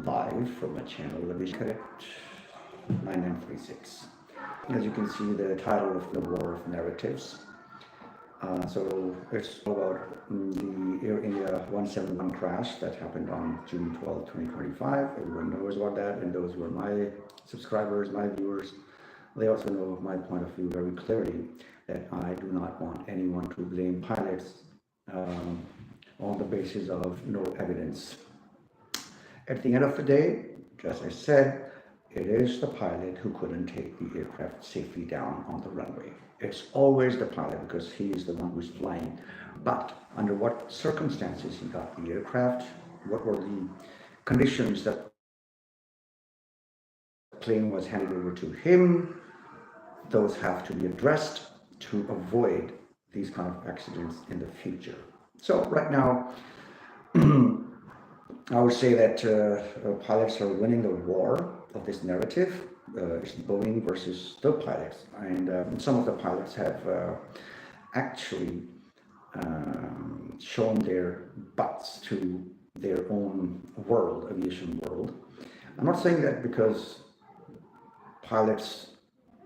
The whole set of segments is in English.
live from my channel. Let me cut it 9936. As you can see, the title of the War of Narratives. So it's about the Air India 171 crash that happened on June 12, 2025. Everyone knows about that, and those who are my subscribers, my viewers, they also know my point of view very clearly, that I do not want anyone to blame pilots on the basis of no evidence. At the end of the day, as I said, it is the pilot who couldn't take the aircraft safely down on the runway. It's always the pilot because he is the one who's flying. But under what circumstances he got the aircraft, what were the conditions that the plane was handed over to him, those have to be addressed to avoid these kind of accidents in the future. So right now, I would say that pilots are winning the war of this narrative. It's Boeing versus the pilots, and some of the pilots have actually shown their butts to their own world, aviation world. I'm not saying that because pilots,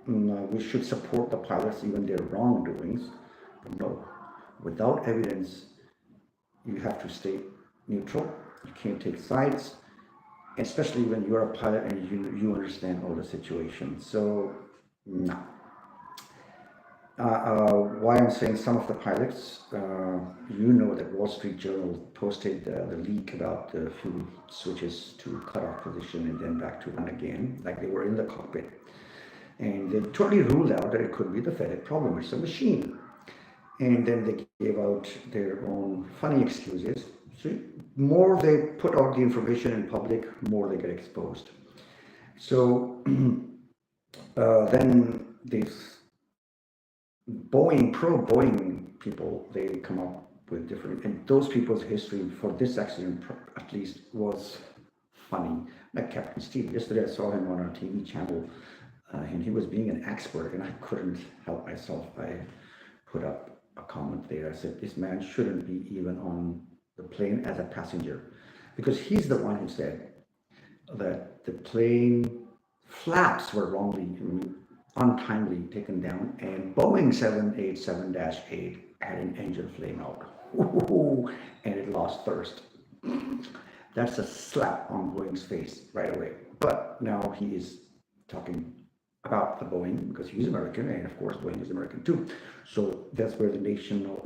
we should support the pilots even their wrongdoings. No, without evidence, you have to stay neutral. You can't take sides, especially when you're a pilot and you understand all the situations. So, no. Why I'm saying some of the pilots, you know that Wall Street Journal posted the leak about the fuel switches to cutoff position and then back to run again, like they were in the cockpit. And they totally ruled out that it could be the FedEx problem, it's a machine. And then they gave out their own funny excuses. So more they put out the information in public, more they get exposed. So then these pro-Boeing people, they come up with different, and those people's history for this accident at least was funny. Like Captain Steve, yesterday I saw him on a TV channel and he was being an expert, and I couldn't help myself. I put up a comment there. I said, this man shouldn't be even on the plane as a passenger, because he's the one who said that the plane flaps were wrongly, untimely taken down, and Boeing 787-8 had an engine flame out, and it lost thrust. That's a slap on Boeing's face right away. But now he is talking about the Boeing because he's American, and of course Boeing is American too. So that's where the national,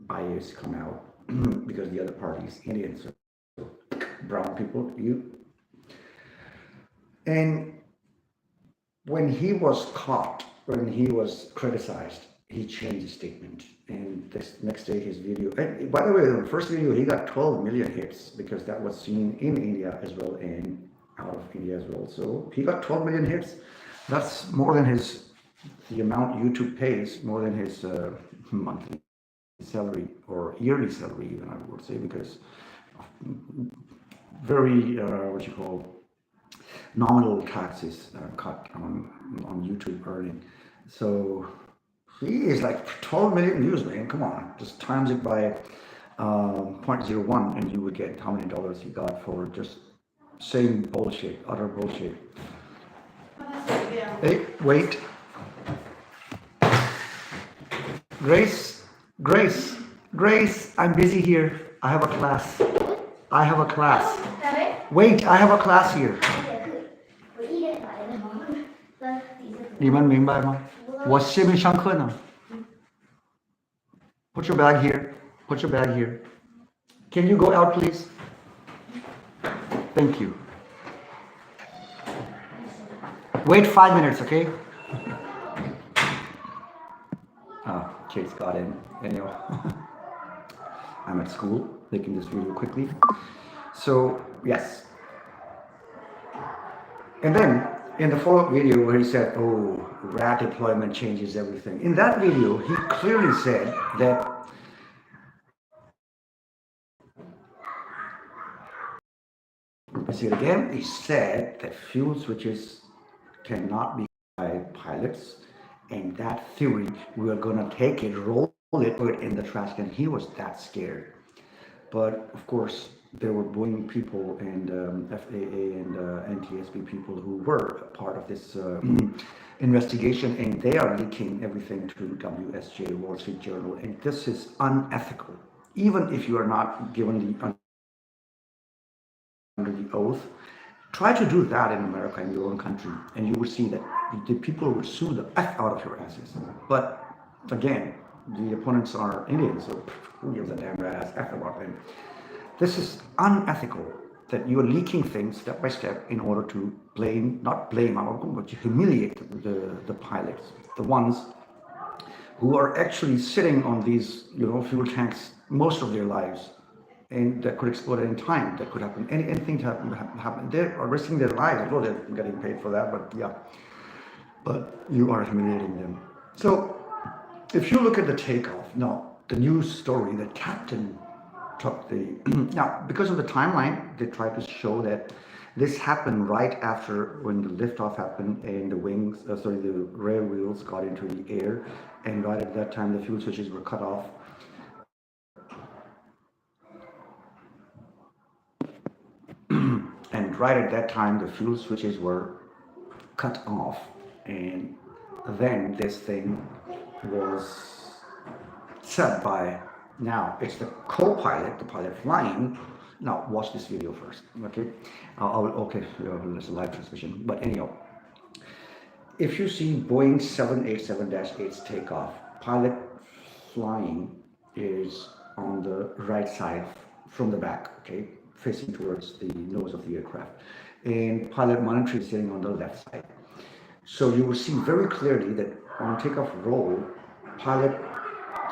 bias come out because the other party is Indian. So brown people, you. And when he was caught, when he was criticized, he changed his statement. And this next day, his video, and by the way, the first video, he got 12 million hits because that was seen in India as well and out of India as well. So he got 12 million hits. That's more than the amount YouTube pays, more than his monthly salary or yearly salary, even I would say, because very nominal taxes cut on YouTube earning. So he is like 12 million views, man. Come on, just times it by 0.01 and you would get how many dollars he got for just saying bullshit, utter bullshit. Hey, wait. Grace, I'm busy here. I have a class. Wait, I have a class here. 你们明白吗？我下面上课呢。Put your bag here. Put your bag here. Can you go out, please? Thank you. Wait 5 minutes, okay? Kids got in. Anyway, I'm at school, making this video quickly. So, yes. And then, in the follow-up video where he said, oh, rat deployment changes everything. In that video, he clearly said that I say it again, he said that fuel switches cannot be by pilots, and that theory, we are going to take it, roll it, put it in the trash can. He was that scared. But of course, there were Boeing people and FAA and NTSB people who were part of this investigation, and they are leaking everything to WSJ, Wall Street Journal, and this is unethical. Even if you are not given the under the oath, try to do that in America, in your own country, and you will see that the people will sue the F out of your asses. But again, the opponents are Indians, so who gives a damn ass F about them? This is unethical that you're leaking things step by step in order to blame, not blame, but to humiliate the pilots, the ones who are actually sitting on these, fuel tanks most of their lives, and that could explode at any time. That could happen. Anything to happen. They are risking their lives. I know they're getting paid for that, but yeah. But you are humiliating them. So if you look at the takeoff, now the news story, the captain took the now because of the timeline, they tried to show that this happened right after when the liftoff happened and the the rear wheels got into the air, and right at that time the fuel switches were cut off. And right at that time, the fuel switches were cut off, and then this thing was said by, now it's the co-pilot, the pilot flying. Now watch this video first, okay? Okay, it's a live transmission, but anyhow, if you see Boeing 787-8's takeoff, pilot flying is on the right side from the back, okay, facing towards the nose of the aircraft, and pilot monitoring is sitting on the left side. So you will see very clearly that on takeoff roll, pilot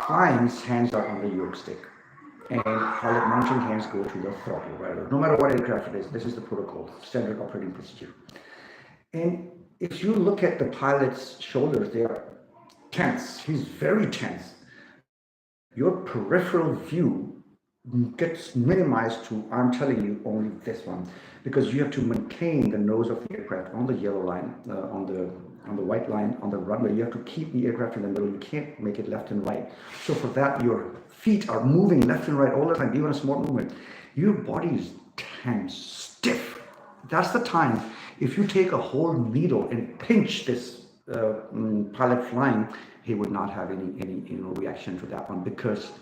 flying's hands are on the yoke stick, and pilot monitoring hands go to the throttle, right? No matter what aircraft it is, this is the protocol, standard operating procedure. And if you look at the pilot's shoulders, they are tense. He's very tense. Your peripheral view gets minimized to, I'm telling you, only this one, because you have to maintain the nose of the aircraft on the yellow line, on the white line, on the runway. You have to keep the aircraft in the middle. You can't make it left and right. So for that, your feet are moving left and right all the time, even a small movement. Your body is tense, stiff. That's the time. If you take a whole needle and pinch this pilot flying, he would not have any reaction to that one, because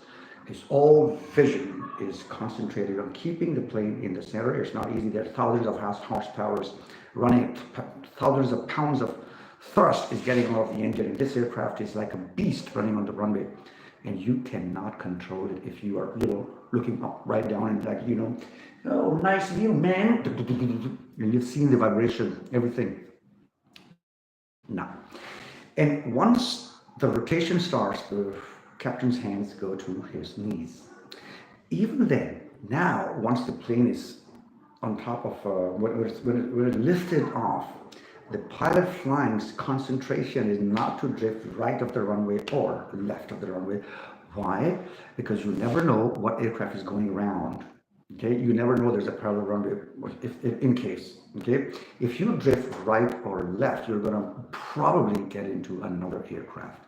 his whole vision is concentrated on keeping the plane in the center. It's not easy. There's thousands of horsepower running, thousands of pounds of thrust is getting out of the engine. And this aircraft is like a beast running on the runway, and you cannot control it if you are, looking up, right down, and like, oh, nice view, man. And you've seen the vibration, everything. Now, and once the rotation starts, the captain's hands go to his knees. Even then, now, once the plane is on top of, when it's lifted off, the pilot flying's concentration is not to drift right of the runway or left of the runway. Why? Because you never know what aircraft is going around. Okay, you never know there's a parallel runway if in case. Okay, if you drift right or left, you're gonna probably get into another aircraft.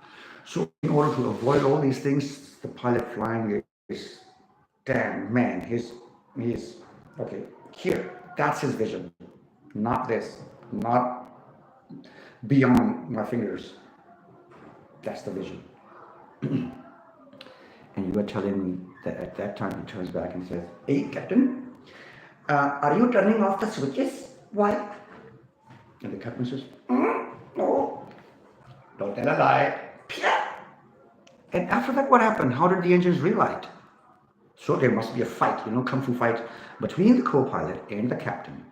So in order to avoid all these things, the pilot flying is, damn man, he's okay, here, that's his vision, not this, not beyond my fingers. That's the vision. And you are telling me that at that time he turns back and says, "Hey, Captain, are you turning off the switches? Why?" And the captain says, "No, don't tell a lie." And after that, what happened? How did the engines relight? So there must be a fight, kung fu fight between the co-pilot and the captain.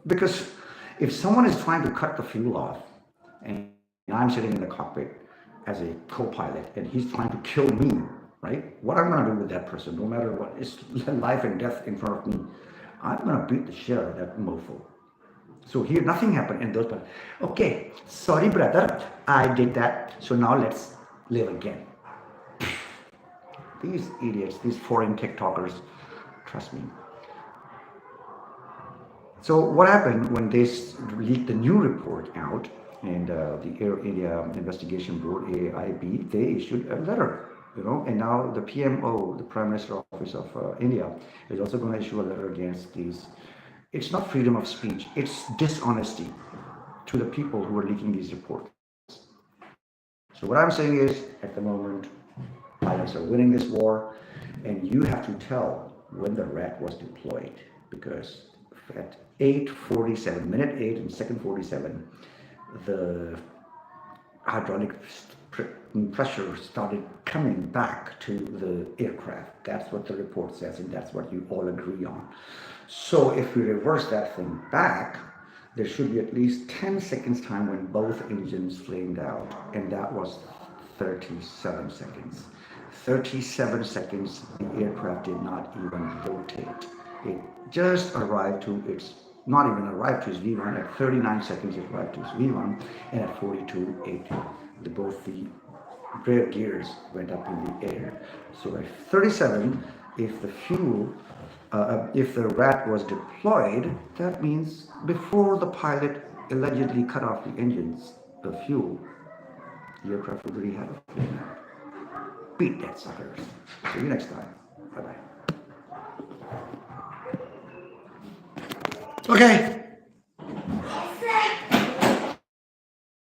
Because if someone is trying to cut the fuel off, and I'm sitting in the cockpit as a co-pilot, and he's trying to kill me, right? What I'm going to do with that person, no matter what, it's life and death in front of me. I'm going to beat the shit out of that mofo. So here, nothing happened in those parts. Okay, sorry, brother, I did that. So now let's live again. These idiots, these foreign TikTokers, trust me. So what happened when they leaked the new report out, and the Air India Investigation Board, AIB, they issued a letter And now the PMO, the Prime Minister Office of India, is also going to issue a letter against these. It's not freedom of speech, it's dishonesty to the people who are leaking these reports. So what I'm saying is, at the moment, pilots are winning this war, and you have to tell when the rat was deployed, because at 8:47, minute 8 and second 47, the hydraulic pressure started coming back to the aircraft. That's what the report says, and that's what you all agree on. So if we reverse that thing back, there should be at least 10 seconds time when both engines flamed out, and that was 37 seconds. 37 seconds, the aircraft did not even rotate. It just arrived to its, not even arrived to its V1. At 39 seconds, it arrived to its V1, and at 42, both the rear gears went up in the air. So at 37, if the fuel, if the rat was deployed, that means before the pilot allegedly cut off the engines, the fuel, the aircraft already had a flame out. Beat that, suckers. See you next time. Bye bye. Okay.